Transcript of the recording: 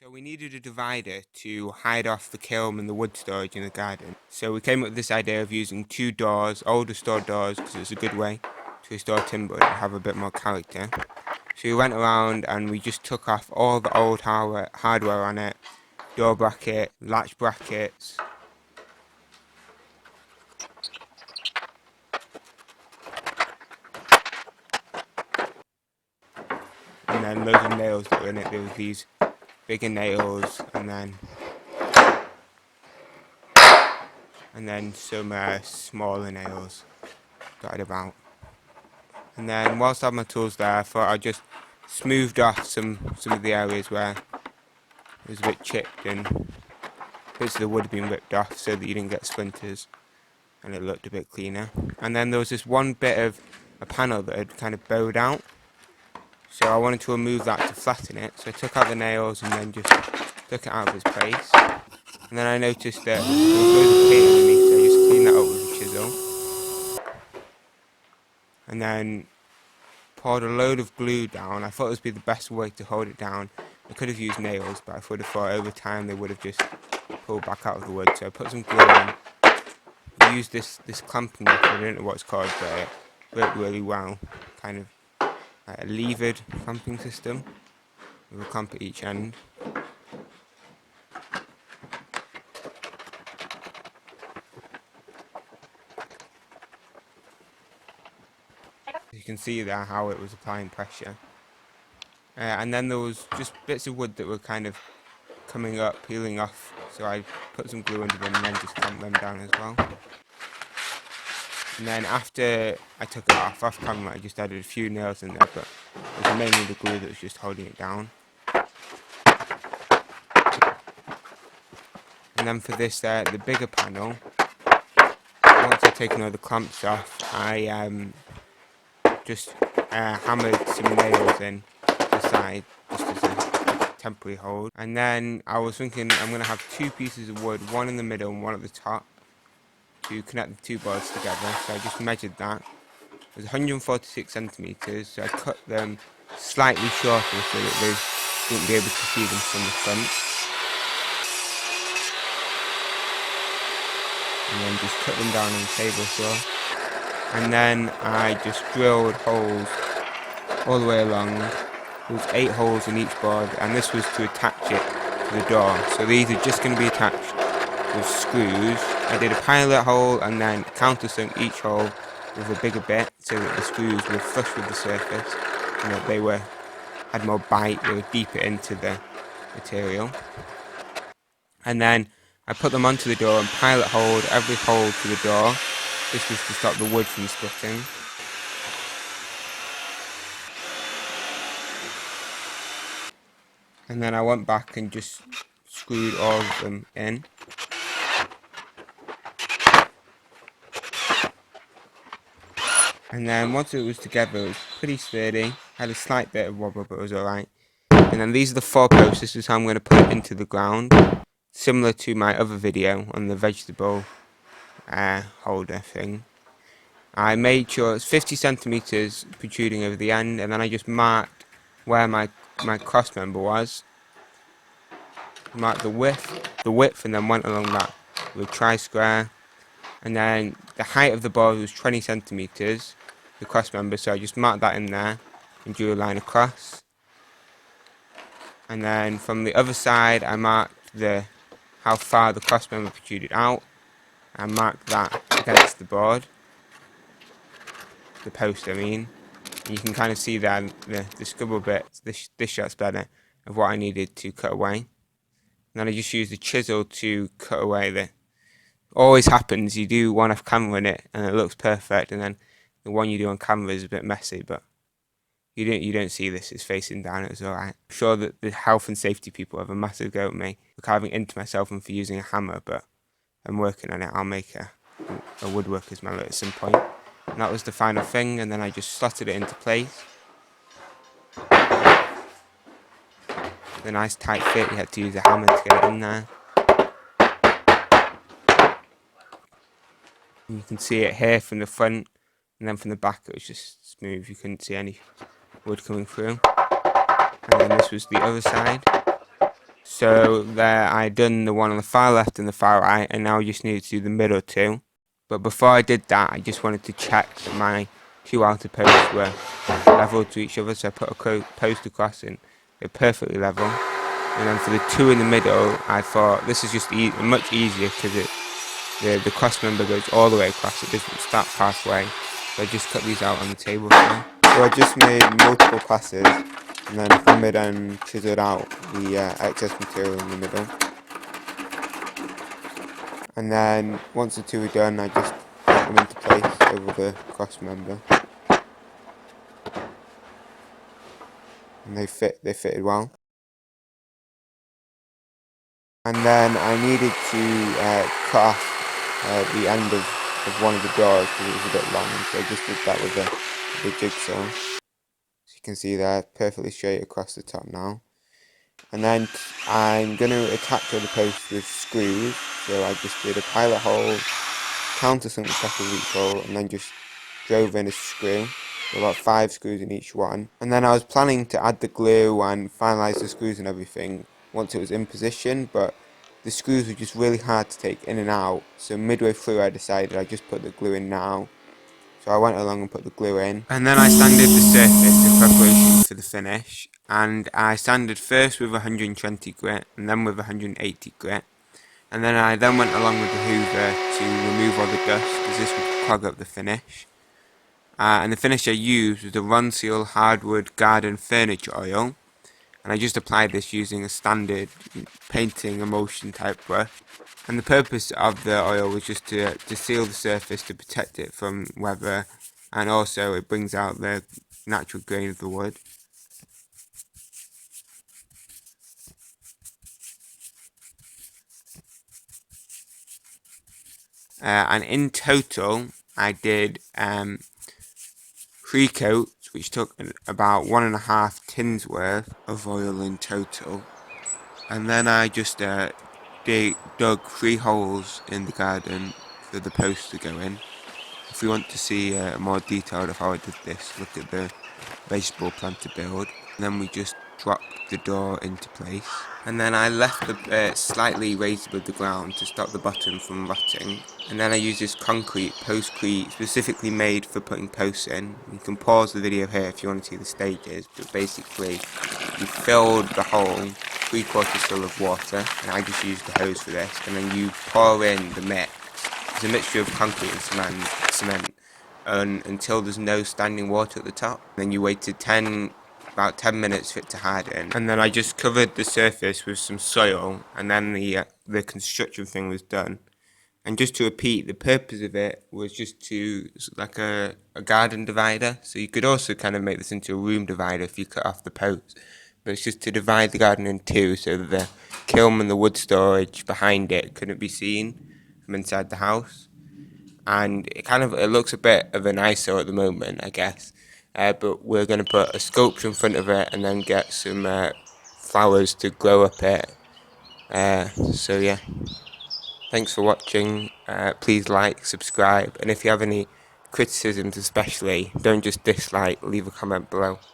So we needed a divider to hide off the kiln and the wood storage in the garden. So we came up with this idea of using two doors, older store doors, because it's a good way to store timber and have a bit more character. So we went around and we just took off all the old hardware on it, door bracket, latch brackets, and then loads of nails that were in it. There was these bigger nails, and then some smaller nails dotted about. And then whilst I had my tools there, I thought I just smoothed off some of the areas where it was a bit chipped and bits of the wood had been ripped off so that you didn't get splinters and it looked a bit cleaner. And then there was this one bit of a panel that had kind of bowed out, so I wanted to remove that to flatten it. So I took out the nails and then just took it out of its place. And then I noticed that there was loads of paint underneath, so I just cleaned that up with a chisel. And then poured a load of glue down. I thought it would be the best way to hold it down. I could have used nails, but I would have thought over time they would have just pulled back out of the wood. So I put some glue in. Used this clamping method. I don't know what it's called, but it worked really well. Kind of a levered clamping system with a clamp at each end. You can see there how it was applying pressure. And then there was just bits of wood that were kind of coming up, peeling off, so I put some glue under them and then just clamped them down as well. And then after I took it off camera, I just added a few nails in there, but it was mainly the glue that was just holding it down. And then for this, the bigger panel, once I'd taken all the clamps off, I just hammered some nails in the side, just as a temporary hold. And then I was thinking I'm going to have two pieces of wood, one in the middle and one at the top, to connect the two boards together. So I just measured that. It was 146 centimetres, so I cut them slightly shorter so that they wouldn't be able to see them from the front. And then just cut them down on the table saw. And then I just drilled holes all the way along. There was 8 holes in each board, and this was to attach it to the door. So these are just going to be attached with screws. I did a pilot hole and then countersunk each hole with a bigger bit so that the screws were flush with the surface and that they had more bite, they were deeper into the material. And then I put them onto the door and pilot holed every hole to the door. This was to stop the wood from splitting. And then I went back and just screwed all of them in. And then once it was together, it was pretty sturdy. Had a slight bit of wobble, but it was alright. And then these are the 4 posts. This is how I'm going to put it into the ground. Similar to my other video on the vegetable holder thing. I made sure it's 50 centimetres protruding over the end, and then I just marked where my cross member was. Marked the width, and then went along that with a tri-square. And then the height of the board was 20 centimetres, the cross member, so I just marked that in there and drew a line across. And then from the other side, I marked how far the cross member protruded out. I marked that against the board, the post I mean. And you can kind of see there the scribble bits, this shot's better, of what I needed to cut away. And then I just used the chisel to cut away always happens, you do one off camera in it and it looks perfect, and then the one you do on camera is a bit messy, but you don't see this, it's facing down, it was alright. I'm sure that the health and safety people have a massive go at me for carving into myself and for using a hammer, but I'm working on it. I'll make a woodworker's mallet at some point. And that was the final thing, and then I just slotted it into place. The nice tight fit, you had to use a hammer to get it in there. And you can see it here from the front, and then from the back it was just smooth, you couldn't see any wood coming through. And then this was the other side. So there, I done the one on the far left and the far right, and now I just needed to do the middle two. But before I did that, I just wanted to check that my two outer posts were level to each other. So I put a post across and they're perfectly level. And then for the two in the middle, I thought this is just much easier because the cross member goes all the way across. It doesn't start halfway. So I just cut these out on the table here. So I just made multiple passes and then hammered and chiseled out the excess material in the middle. And then once the two are done, I just put them into place over the cross member. And they fitted well. And then I needed to cut off the end of one of the doors because it was a bit long, so I just did that with the jigsaw. As you can see there, perfectly straight across the top now. And then I'm going to attach all the posts with screws, so I just did a pilot hole, countersunk the top of each hole, and then just drove in a screw. So about 5 screws in each one. And then I was planning to add the glue and finalise the screws and everything once it was in position, but the screws were just really hard to take in and out, so midway through I decided I'd just put the glue in now. So I went along and put the glue in. And then I sanded the surface in preparation for the finish. And I sanded first with 120 grit and then with 180 grit. And then I went along with the hoover to remove all the dust because this would clog up the finish. And the finish I used was the Ronseal Hardwood Garden Furniture Oil. And I just applied this using a standard painting emulsion type brush. And the purpose of the oil was just to seal the surface to protect it from weather, and also it brings out the natural grain of the wood. And in total I did 3 coats, which took about 1.5 tins worth of oil in total. And then I just dug 3 holes in the garden for the posts to go in. If we want to see more detailed of how I did this, look at the vegetable planter build. And then we just dropped the door into place. And then I left the slightly raised above the ground to stop the bottom from rotting. And then I used this concrete postcrete specifically made for putting posts in. You can pause the video here if you want to see the stages, but basically you filled the hole 3/4 full of water, and I just used the hose for this, and then you pour in the mix. It's a mixture of concrete and cement until there's no standing water at the top. Then you waited about 10 minutes for it to harden, and then I just covered the surface with some soil, and then the construction thing was done. And just to repeat, the purpose of it was just to like a garden divider. So you could also kind of make this into a room divider if you cut off the posts. But it's just to divide the garden in two so that the kiln and the wood storage behind it couldn't be seen from inside the house. And it looks a bit of an eyesore at the moment, I guess. But we're going to put a sculpture in front of it and then get some flowers to grow up it. So yeah. Thanks for watching. Please like, subscribe, and if you have any criticisms especially, don't just dislike, leave a comment below.